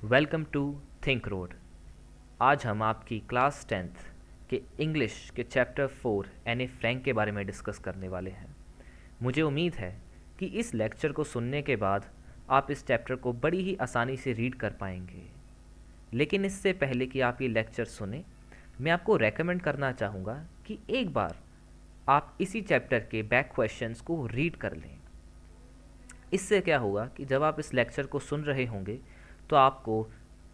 Welcome to think road. आज हम आपकी क्लास 10th के इंग्लिश के चैप्टर 4 एने फ्रैंक के बारे में डिस्कस करने वाले हैं। मुझे उम्मीद है कि इस लेक्चर को सुनने के बाद आप इस चैप्टर को बड़ी ही आसानी से रीड कर पाएंगे। लेकिन इससे पहले कि आप ये लेक्चर सुने, मैं आपको रेकमेंड करना चाहूँगा कि एक बार आप इसी चैप्टर के बैक क्वेश्चंस को रीड कर लें। इससे क्या होगा कि जब आप इस लेक्चर को सुन रहे होंगे तो आपको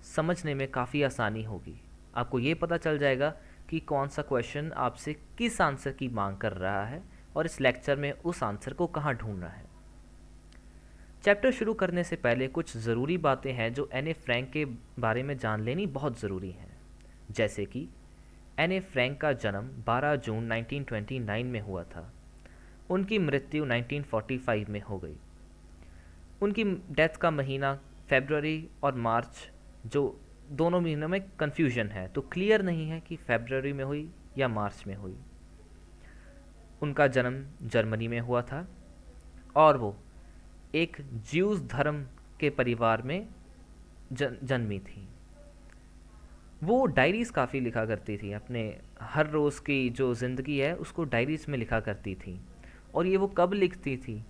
समझने में काफ़ी आसानी होगी। आपको ये पता चल जाएगा कि कौन सा क्वेश्चन आपसे किस आंसर की मांग कर रहा है और इस लेक्चर में उस आंसर को कहाँ ढूंढना है। चैप्टर शुरू करने से पहले कुछ ज़रूरी बातें हैं जो एने फ्रैंक के बारे में जान लेनी बहुत ज़रूरी हैं। जैसे कि एने फ्रैंक का जन्म 12 जून 1929 में हुआ था। उनकी मृत्यु 1945 में हो गई। उनकी डेथ का महीना फेबररी और मार्च, जो दोनों महीनों में कन्फ्यूजन है, तो क्लियर नहीं है कि फेबररी में हुई या मार्च में हुई। उनका जन्म जर्मनी में हुआ था और वो एक ज्यूज धर्म के परिवार में जन्मी थी। वो डायरीज़ काफ़ी लिखा करती थी, अपने हर रोज़ की जो ज़िंदगी है उसको डायरीज़ में लिखा करती थी। और ये वो कब लिखती थी,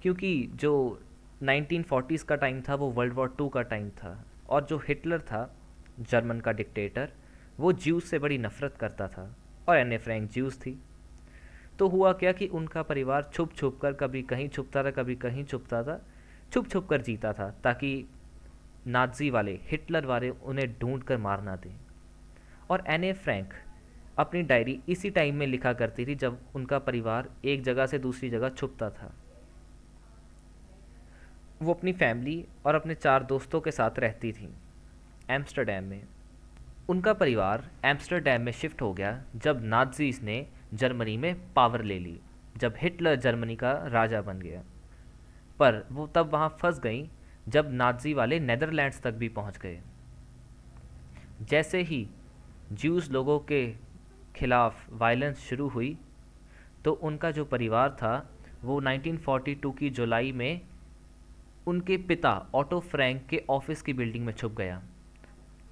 क्योंकि जो 1940s का टाइम था वो वर्ल्ड वॉर 2 का टाइम था और जो हिटलर था, जर्मन का डिक्टेटर, वो ज्यूज से बड़ी नफ़रत करता था और एने फ्रैंक ज्यूज थी। तो हुआ क्या कि उनका परिवार छुप छुप कर कभी कहीं छुपता था, कभी कहीं छुपता था, छुप छुप कर जीता था ताकि नाजी वाले, हिटलर वाले उन्हें ढूंढ कर मार ना दें। और एने फ्रैंक अपनी डायरी इसी टाइम में लिखा करती थी जब उनका परिवार एक जगह से दूसरी जगह छुपता था। वो अपनी फैमिली और अपने 4 दोस्तों के साथ रहती थी एम्स्टर्डम में। उनका परिवार एम्स्टर्डम में शिफ्ट हो गया जब नाज़ीज़ ने जर्मनी में पावर ले ली, जब हिटलर जर्मनी का राजा बन गया। पर वो तब वहाँ फंस गई जब नाज़ी वाले नेदरलैंड्स तक भी पहुँच गए। जैसे ही ज्यूज लोगों के खिलाफ वायलेंस शुरू हुई तो उनका जो परिवार था वो 1942 की जुलाई में उनके पिता ऑटो फ्रैंक के ऑफिस की बिल्डिंग में छुप गया।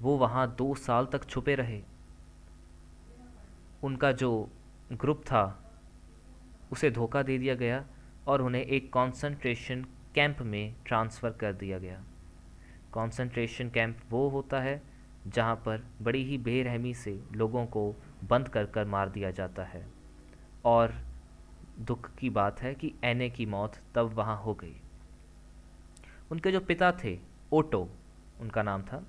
वो वहाँ 2 साल तक छुपे रहे। उनका जो ग्रुप था उसे धोखा दे दिया गया और उन्हें एक कंसंट्रेशन कैंप में ट्रांसफ़र कर दिया गया। कंसंट्रेशन कैंप वो होता है जहाँ पर बड़ी ही बेरहमी से लोगों को बंद कर कर मार दिया जाता है। और दुख की बात है कि एने की मौत तब वहाँ हो गई। उनके जो पिता थे, ओटो उनका नाम था,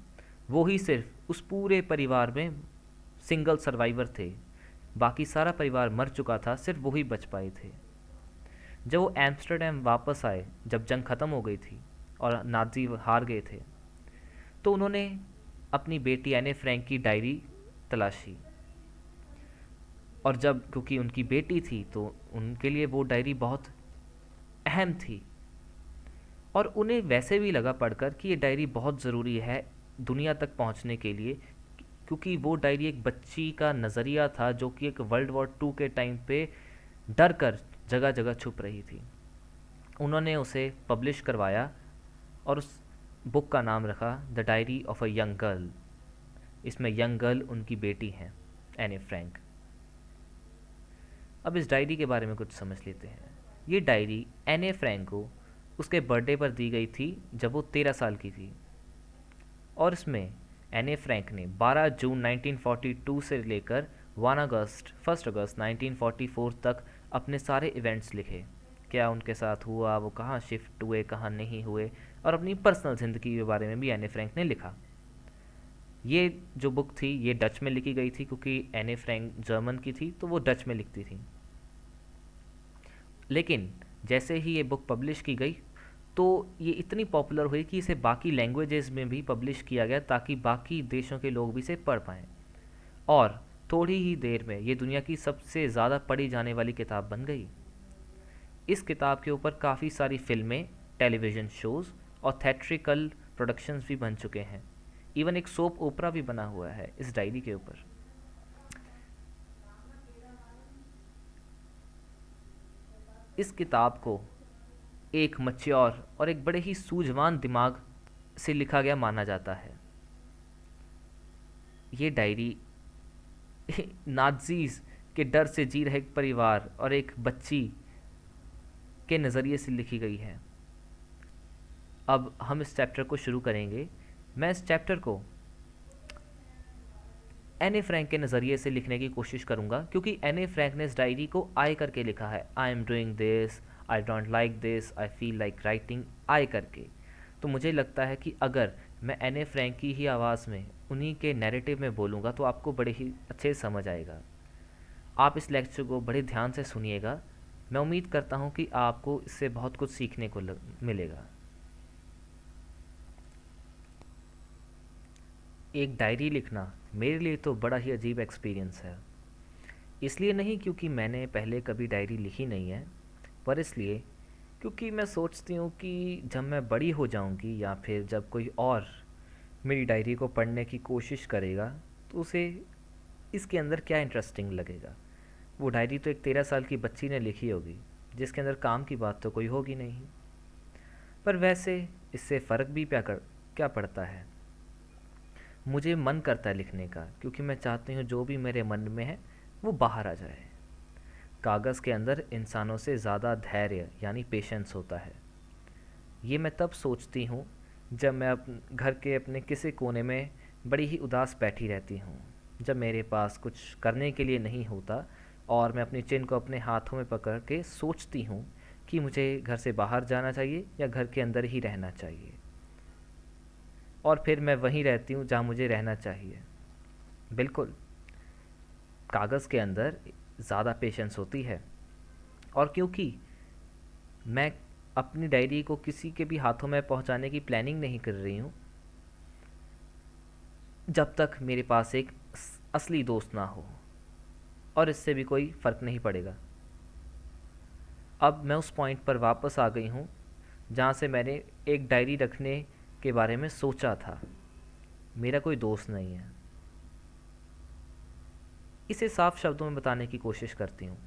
वो ही सिर्फ उस पूरे परिवार में सिंगल सर्वाइवर थे। बाकी सारा परिवार मर चुका था, सिर्फ वही बच पाए थे। जब वो एम्स्टर्डम वापस आए, जब जंग ख़त्म हो गई थी और नाज़ी हार गए थे, तो उन्होंने अपनी बेटी एने फ्रैंक की डायरी तलाशी। और जब क्योंकि उनकी बेटी थी तो उनके लिए वो डायरी बहुत अहम थी और उन्हें वैसे भी लगा पढ़कर कि ये डायरी बहुत ज़रूरी है दुनिया तक पहुंचने के लिए, क्योंकि वो डायरी एक बच्ची का नज़रिया था जो कि एक वर्ल्ड वॉर 2 के टाइम पे डर कर जगह जगह छुप रही थी। उन्होंने उसे पब्लिश करवाया और उस बुक का नाम रखा the diary of a young girl. इसमें यंग गर्ल उनकी बेटी हैं, एने फ्रैंक। अब इस डायरी के बारे में कुछ समझ लेते हैं। ये डायरी एने फ्रैंक को उसके बर्थडे पर दी गई थी जब वो 13 साल की थी। और इसमें एने फ्रैंक ने 12 जून 1942 से लेकर 1 अगस्त 1944 तक अपने सारे इवेंट्स लिखे। क्या उनके साथ हुआ, वो कहाँ शिफ्ट हुए, कहाँ नहीं हुए, और अपनी पर्सनल ज़िंदगी के बारे में भी एने फ्रैंक ने लिखा। ये जो बुक थी ये डच में लिखी गई थी, क्योंकि एने फ्रैंक जर्मन की थी तो वो डच में लिखती थी। लेकिन जैसे ही ये बुक पब्लिश की गई तो ये इतनी पॉपुलर हुई कि इसे बाकी लैंग्वेजेस में भी पब्लिश किया गया ताकि बाकी देशों के लोग भी इसे पढ़ पाएँ। और थोड़ी ही देर में ये दुनिया की सबसे ज़्यादा पढ़ी जाने वाली किताब बन गई। इस किताब के ऊपर काफ़ी सारी फिल्में, टेलीविज़न शोज़ और थिएट्रिकल प्रोडक्शंस भी बन चुके हैं। इवन एक सोप ओपरा भी बना हुआ है इस डायरी के ऊपर। इस किताब को एक मैच्योर और एक बड़े ही सूझवान दिमाग से लिखा गया माना जाता है। ये डायरी नाज़ीज़ के डर से जी रहे एक परिवार और एक बच्ची के नज़रिए से लिखी गई है। अब हम इस चैप्टर को शुरू करेंगे। मैं इस चैप्टर को एने फ्रैंक के नज़रिए से लिखने की कोशिश करूँगा, क्योंकि एने फ्रैंक ने इस डायरी को आई करके लिखा है। I am doing this, I don't like this, I feel like writing, I करके। तो मुझे लगता है कि अगर मैं एने फ्रैंक की ही आवाज़ में उन्हीं के नैरेटिव में बोलूँगा तो आपको बड़े ही अच्छे से समझ आएगा। आप इस लेक्चर को बड़े ध्यान से सुनिएगा। मैं उम्मीद करता हूँ कि आपको इससे बहुत कुछ सीखने को मिलेगा। एक डायरी लिखना मेरे लिए तो बड़ा ही अजीब एक्सपीरियंस है। इसलिए नहीं क्योंकि मैंने पहले कभी डायरी लिखी नहीं है, पर इसलिए क्योंकि मैं सोचती हूँ कि जब मैं बड़ी हो जाऊँगी या फिर जब कोई और मेरी डायरी को पढ़ने की कोशिश करेगा तो उसे इसके अंदर क्या इंटरेस्टिंग लगेगा। वो डायरी तो एक 13 साल की बच्ची ने लिखी होगी जिसके अंदर काम की बात तो कोई होगी नहीं। पर वैसे इससे फ़र्क भी क्या पड़ता है। मुझे मन करता है लिखने का, क्योंकि मैं चाहती हूँ जो भी मेरे मन में है वो बाहर आ जाए। कागज़ के अंदर इंसानों से ज़्यादा धैर्य यानी पेशेंस होता है। ये मैं तब सोचती हूँ जब मैं घर के अपने किसी कोने में बड़ी ही उदास बैठी रहती हूँ, जब मेरे पास कुछ करने के लिए नहीं होता और मैं अपनी चिन को अपने हाथों में पकड़ के सोचती हूँ कि मुझे घर से बाहर जाना चाहिए या घर के अंदर ही रहना चाहिए। और फिर मैं वहीं रहती हूँ जहाँ मुझे रहना चाहिए। बिल्कुल, कागज़ के अंदर ज़्यादा पेशेंस होती है। और क्योंकि मैं अपनी डायरी को किसी के भी हाथों में पहुँचाने की प्लानिंग नहीं कर रही हूँ जब तक मेरे पास एक असली दोस्त ना हो, और इससे भी कोई फ़र्क नहीं पड़ेगा। अब मैं उस पॉइंट पर वापस आ गई हूँ जहाँ से मैंने एक डायरी रखने के बारे में सोचा था। मेरा कोई दोस्त नहीं है। इसे साफ शब्दों में बताने की कोशिश करती हूँ,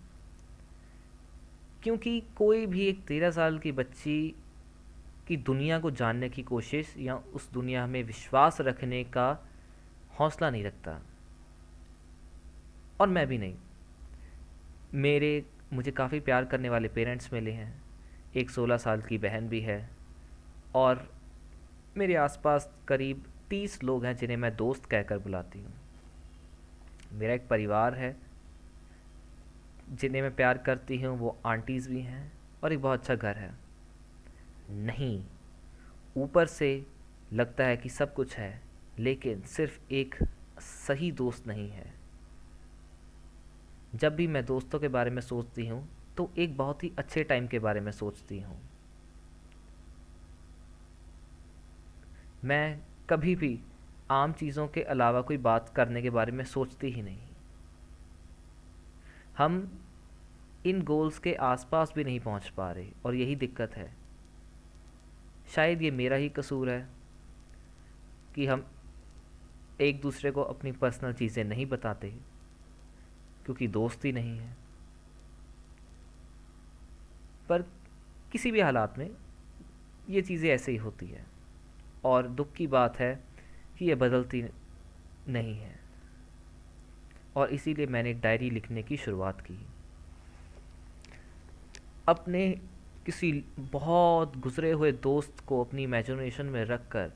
क्योंकि कोई भी एक 13 साल की बच्ची की दुनिया को जानने की कोशिश या उस दुनिया में विश्वास रखने का हौसला नहीं रखता, और मैं भी नहीं। मुझे काफ़ी प्यार करने वाले पेरेंट्स मिले हैं, एक 16 साल की बहन भी है, और मेरे आसपास करीब 30 लोग हैं जिन्हें मैं दोस्त कहकर बुलाती हूँ। मेरा एक परिवार है जिन्हें मैं प्यार करती हूँ, वो आंटीज़ भी हैं, और एक बहुत अच्छा घर है। नहीं, ऊपर से लगता है कि सब कुछ है, लेकिन सिर्फ एक सही दोस्त नहीं है। जब भी मैं दोस्तों के बारे में सोचती हूँ तो एक बहुत ही अच्छे टाइम के बारे में सोचती हूँ। मैं कभी भी आम चीज़ों के अलावा कोई बात करने के बारे में सोचती ही नहीं। हम इन गोल्स के आसपास भी नहीं पहुंच पा रहे, और यही दिक्कत है। शायद ये मेरा ही कसूर है कि हम एक दूसरे को अपनी पर्सनल चीज़ें नहीं बताते, क्योंकि दोस्त ही नहीं है। पर किसी भी हालात में ये चीज़ें ऐसे ही होती है, और दुख की बात है कि ये बदलती नहीं है। और इसीलिए मैंने एक डायरी लिखने की शुरुआत की। अपने किसी बहुत गुजरे हुए दोस्त को अपनी इमेजिनेशन में रख कर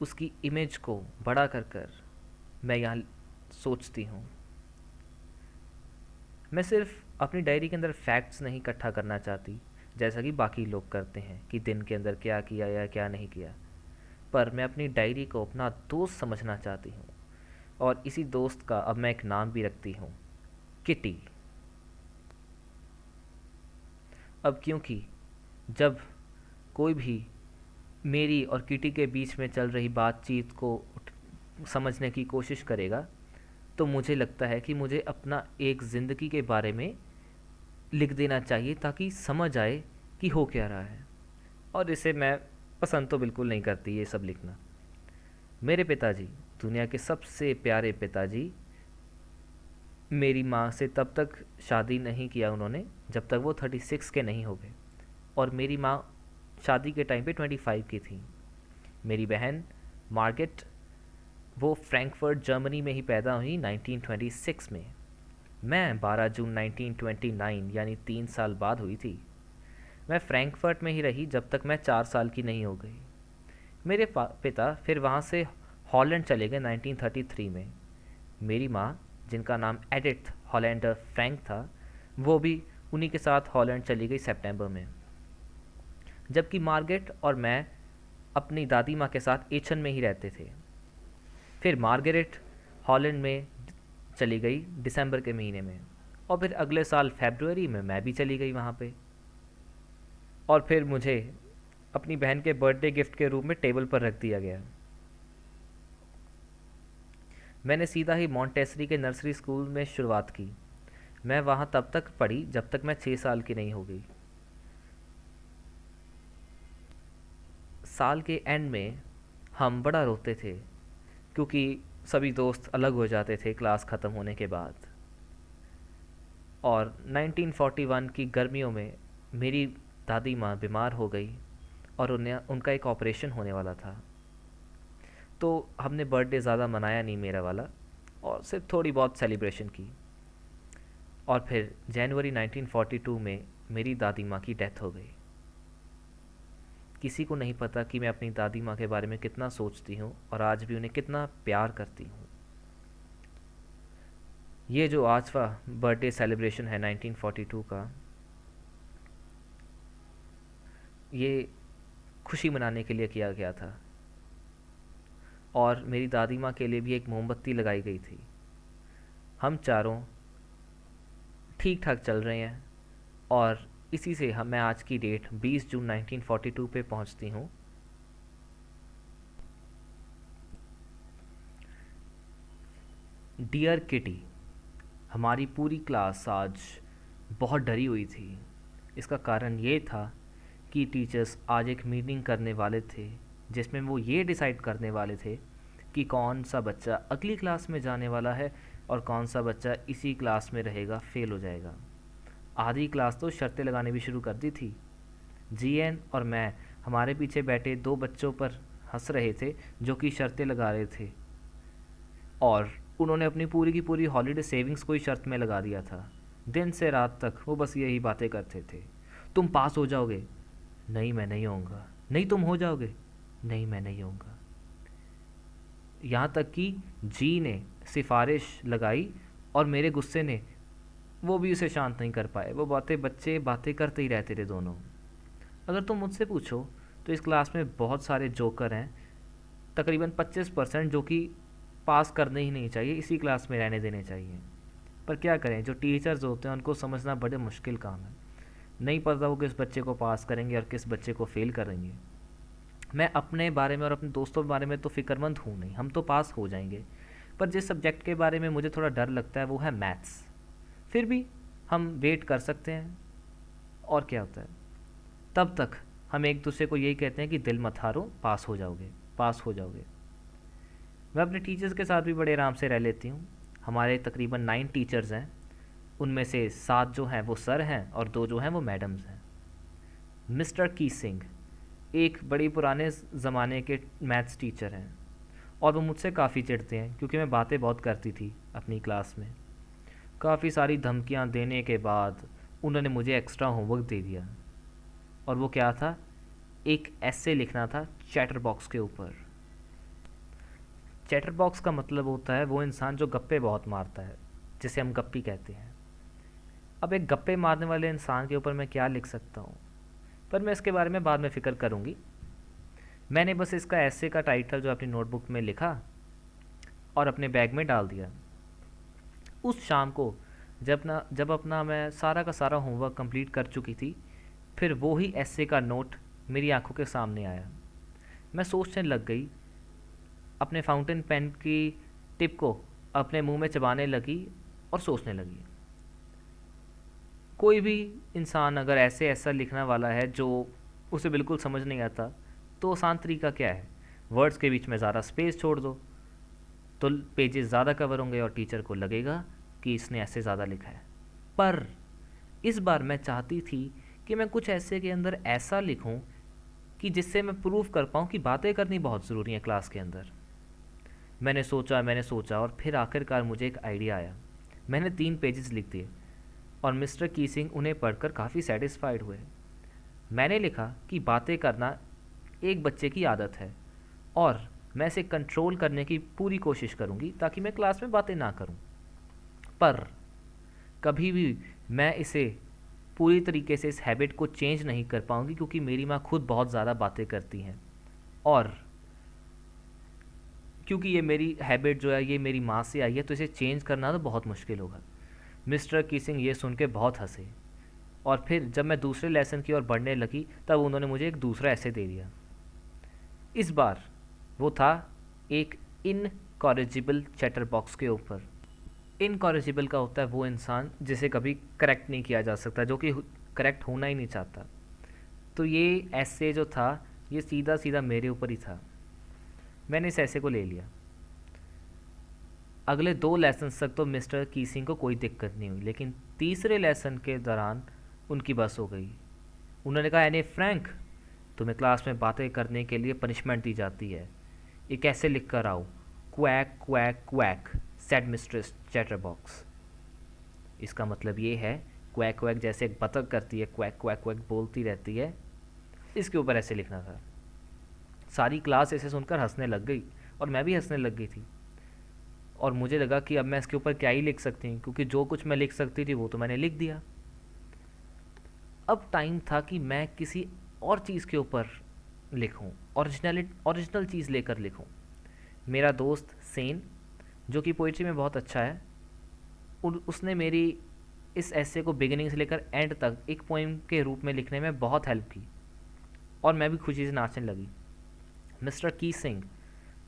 उसकी इमेज को बड़ा कर मैं यहाँ सोचती हूँ। मैं सिर्फ अपनी डायरी के अंदर फैक्ट्स नहीं इकट्ठा करना चाहती, जैसा कि बाकी लोग करते हैं कि दिन के अंदर क्या किया या क्या नहीं किया, पर मैं अपनी डायरी को अपना दोस्त समझना चाहती हूँ। और इसी दोस्त का अब मैं एक नाम भी रखती हूँ, किटी। अब क्योंकि जब कोई भी मेरी और किटी के बीच में चल रही बातचीत को समझने की कोशिश करेगा, तो मुझे लगता है कि मुझे अपना एक ज़िंदगी के बारे में लिख देना चाहिए ताकि समझ आए कि हो क्या रहा है। और इसे मैं पसंद तो बिल्कुल नहीं करती ये सब लिखना। मेरे पिताजी, दुनिया के सबसे प्यारे पिताजी, मेरी माँ से तब तक शादी नहीं किया उन्होंने जब तक वो 36 के नहीं हो गए, और मेरी माँ शादी के टाइम पे 25 की थी। मेरी बहन मार्गेट, वो फ्रैंकफर्ट जर्मनी में ही पैदा हुई 1926 में। मैं 12 जून 1929 यानी 3 साल बाद हुई थी। मैं फ्रैंकफर्ट में ही रही जब तक मैं 4 साल की नहीं हो गई। मेरे पिता फिर वहाँ से हॉलैंड चले गए 1933 में। मेरी माँ, जिनका नाम एडिथ हॉलैंडर फ्रैंक था, वो भी उन्हीं के साथ हॉलैंड चली गई सितंबर में। जबकि मार्गरेट और मैं अपनी दादी माँ के साथ एचन में ही रहते थे। फिर मार्गरेट हॉलैंड में चली गई दिसंबर के महीने में, और फिर अगले साल फरवरी में मैं भी चली गई वहाँ पे। और फिर मुझे अपनी बहन के बर्थडे गिफ्ट के रूप में टेबल पर रख दिया गया। मैंने सीधा ही मॉन्टेसरी के नर्सरी स्कूल में शुरुआत की। मैं वहाँ तब तक पढ़ी जब तक मैं 6 साल की नहीं हो गई। साल के एंड में हम बड़ा रोते थे क्योंकि सभी दोस्त अलग हो जाते थे क्लास ख़त्म होने के बाद। और 1941 की गर्मियों में मेरी दादी माँ बीमार हो गई और उनका एक ऑपरेशन होने वाला था। तो हमने बर्थडे ज़्यादा मनाया नहीं मेरा वाला, और सिर्फ थोड़ी बहुत सेलिब्रेशन की। और फिर जनवरी 1942 में मेरी दादी माँ की डेथ हो गई। किसी को नहीं पता कि मैं अपनी दादी माँ के बारे में कितना सोचती हूँ और आज भी उन्हें कितना प्यार करती हूँ। ये जो आजवा बर्थडे सेलिब्रेशन है 1942 का, ये खुशी मनाने के लिए किया गया था। और मेरी दादी माँ के लिए भी एक मोमबत्ती लगाई गई थी। हम चारों ठीक ठाक चल रहे हैं, और इसी से मैं आज की डेट 20 जून 1942 पे पहुंचती हूँ। डियर किटी, हमारी पूरी क्लास आज बहुत डरी हुई थी। इसका कारण ये था कि टीचर्स आज एक मीटिंग करने वाले थे जिसमें वो ये डिसाइड करने वाले थे कि कौन सा बच्चा अगली क्लास में जाने वाला है और कौन सा बच्चा इसी क्लास में रहेगा, फेल हो जाएगा। आधी क्लास तो शर्तें लगाने भी शुरू कर दी थी। जीएन और मैं हमारे पीछे बैठे दो बच्चों पर हंस रहे थे जो कि शर्तें लगा रहे थे, और उन्होंने अपनी पूरी की पूरी हॉलीडे सेविंग्स को ही शर्त में लगा दिया था। दिन से रात तक वो बस यही बातें करते थे। तुम पास हो जाओगे, नहीं मैं नहीं होऊंगा, नहीं तुम हो जाओगे, नहीं मैं नहीं होऊंगा। यहाँ तक कि जी ने सिफारिश लगाई और मेरे गुस्से ने वो भी उसे शांत नहीं कर पाए। वो बच्चे बातें करते ही रहते थे दोनों। अगर तुम मुझसे पूछो तो इस क्लास में बहुत सारे जोकर हैं, तकरीबन 25% जो कि पास करने ही नहीं चाहिए, इसी क्लास में रहने देने चाहिए। पर क्या करें, जो टीचर्स होते हैं उनको समझना बड़े मुश्किल काम है। नहीं पता वो किस बच्चे को पास करेंगे और किस बच्चे को फेल करेंगे। मैं अपने बारे में और अपने दोस्तों के बारे में तो फिक्रमंद हूँ नहीं, हम तो पास हो जाएंगे। पर जिस सब्जेक्ट के बारे में मुझे थोड़ा डर लगता है वो है मैथ्स। फिर भी हम वेट कर सकते हैं, और क्या होता है। तब तक हम एक दूसरे को यही कहते हैं कि दिल मत हारो, पास हो जाओगे, पास हो जाओगे। मैं अपने टीचर्स के साथ भी बड़े आराम से रह लेती हूँ। हमारे तकरीबन 9 टीचर्स हैं, उनमें से 7 जो हैं वो सर हैं और 2 जो हैं वो मैडम्स हैं। मिस्टर की सिंह एक बड़ी पुराने ज़माने के मैथ्स टीचर हैं, और वो मुझसे काफ़ी चिढ़ते हैं क्योंकि मैं बातें बहुत करती थी अपनी क्लास में। काफ़ी सारी धमकियाँ देने के बाद उन्होंने मुझे एक्स्ट्रा होमवर्क दे दिया, और वो क्या था, एक एस्से लिखना था चैटर बॉक्स के ऊपर। चैटर बॉक्स का मतलब होता है वो इंसान जो गप्पे बहुत मारता है, जिसे हम गप्पी कहते हैं। अब एक गप्पे मारने वाले इंसान के ऊपर मैं क्या लिख सकता हूँ, पर मैं इसके बारे में बाद में फ़िक्र करूँगी। मैंने बस इसका ऐसे का टाइटल जो अपनी नोटबुक में लिखा और अपने बैग में डाल दिया। उस शाम को जब अपना मैं सारा का सारा होमवर्क कंप्लीट कर चुकी थी, फिर वो ही ऐसे का नोट मेरी आंखों के सामने आया। मैं सोचने लग गई, अपने फाउंटेन पेन की टिप को अपने मुंह में चबाने लगी और सोचने लगी। कोई भी इंसान अगर ऐसा लिखने वाला है जो उसे बिल्कुल समझ नहीं आता, तो आसान तरीका क्या है, वर्ड्स के बीच में ज़्यादा स्पेस छोड़ दो, तो पेजेस ज़्यादा कवर होंगे और टीचर को लगेगा कि इसने ऐसे ज़्यादा लिखा है। पर इस बार मैं चाहती थी कि मैं कुछ ऐसे के अंदर ऐसा लिखूं कि जिससे मैं प्रूव कर पाऊँ कि बातें करनी बहुत ज़रूरी है क्लास के अंदर। मैंने सोचा और फिर आखिरकार मुझे एक आइडिया आया। मैंने 3 पेजेस लिख दिए और मिस्टर कीसिंग उन्हें पढ़कर काफ़ी सेटिस्फाइड हुए। मैंने लिखा कि बातें करना एक बच्चे की आदत है और मैं इसे कंट्रोल करने की पूरी कोशिश करूँगी ताकि मैं क्लास में बातें ना करूँ, पर कभी भी मैं इसे पूरी तरीके से इस हैबिट को चेंज नहीं कर पाऊँगी क्योंकि मेरी माँ खुद बहुत ज़्यादा बातें करती हैं और क्योंकि ये मेरी हैबिट जो है ये मेरी माँ से आई है, तो इसे चेंज करना तो बहुत मुश्किल होगा। मिस्टर कीसिंग ये सुन के बहुत हंसे और फिर जब मैं दूसरे लेसन की ओर बढ़ने लगी तब उन्होंने मुझे एक दूसरा ऐसे दे दिया। इस बार वो था एक इनकॉरेजिबल चैटर बॉक्स के ऊपर। इनकॉरेजिबल का होता है वो इंसान जिसे कभी करेक्ट नहीं किया जा सकता, जो कि करेक्ट होना ही नहीं चाहता। तो ये ऐसे जो था ये सीधा सीधा मेरे ऊपर ही था। मैंने इस ऐसे को ले लिया। अगले 2 लेसन तक तो मिस्टर कीसिंग को कोई दिक्कत नहीं हुई, लेकिन तीसरे लेसन के दौरान उनकी बस हो गई। उन्होंने कहा, एने फ्रैंक, तुम्हें क्लास में बातें करने के लिए पनिशमेंट दी जाती है। ये कैसे लिख कर आओ? Quack quack quack said mistress chatterbox. इसका मतलब ये है क्वैक क्वैक जैसे एक बतख करती है, क्वैक क्वैक क्वैक बोलती रहती है, इसके ऊपर ऐसे लिखना था। सारी क्लास ऐसे सुनकर हंसने लग गई और मैं भी हंसने लग गई थी और मुझे लगा कि अब मैं इसके ऊपर क्या ही लिख सकती हूँ, क्योंकि जो कुछ मैं लिख सकती थी वो तो मैंने लिख दिया। अब टाइम था कि मैं किसी और चीज़ के ऊपर लिखूं, ओरिजिनल चीज़ लेकर लिखूं। मेरा दोस्त सेन, जो कि पोइट्री में बहुत अच्छा है, उसने मेरी इस ऐसे को बिगिनिंग से लेकर एंड तक एक पोइम के रूप में लिखने में बहुत हेल्प की और मैं भी खुशी से नाचने लगी। मिस्टर कीसिंग,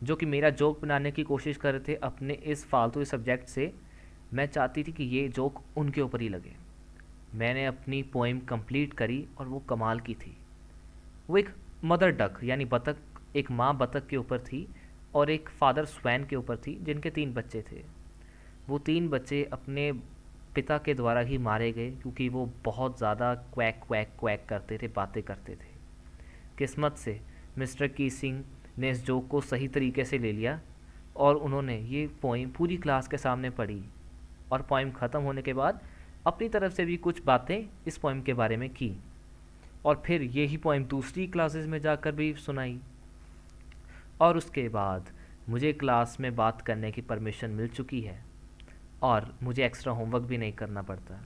जो कि मेरा जोक बनाने की कोशिश कर रहे थे अपने इस फालतू सब्जेक्ट से, मैं चाहती थी कि ये जोक उनके ऊपर ही लगे। मैंने अपनी पोइम कंप्लीट करी और वो कमाल की थी। वो एक मदर डक यानी बतख, एक माँ बतख के ऊपर थी और एक फादर स्वैन के ऊपर थी, जिनके 3 बच्चे थे। वो 3 बच्चे अपने पिता के द्वारा ही मारे गए क्योंकि वो बहुत ज़्यादा क्वैक क्वैक क्वैक करते थे, बातें करते थे। किस्मत से मिस्टर कीसिंग ने इस जोक को सही तरीके से ले लिया और उन्होंने ये पोइम पूरी क्लास के सामने पढ़ी और पोइम ख़त्म होने के बाद अपनी तरफ से भी कुछ बातें इस पोइम के बारे में की और फिर यही पोइम दूसरी क्लासेस में जाकर भी सुनाई। और उसके बाद मुझे क्लास में बात करने की परमिशन मिल चुकी है और मुझे एक्स्ट्रा होमवर्क भी नहीं करना पड़ता।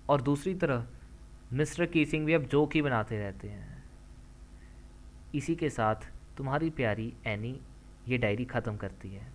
और दूसरी तरफ मिस्टर कीसिंग भी अब जोक ही बनाते रहते हैं। इसी के साथ तुम्हारी प्यारी एनी ये डायरी ख़त्म करती है।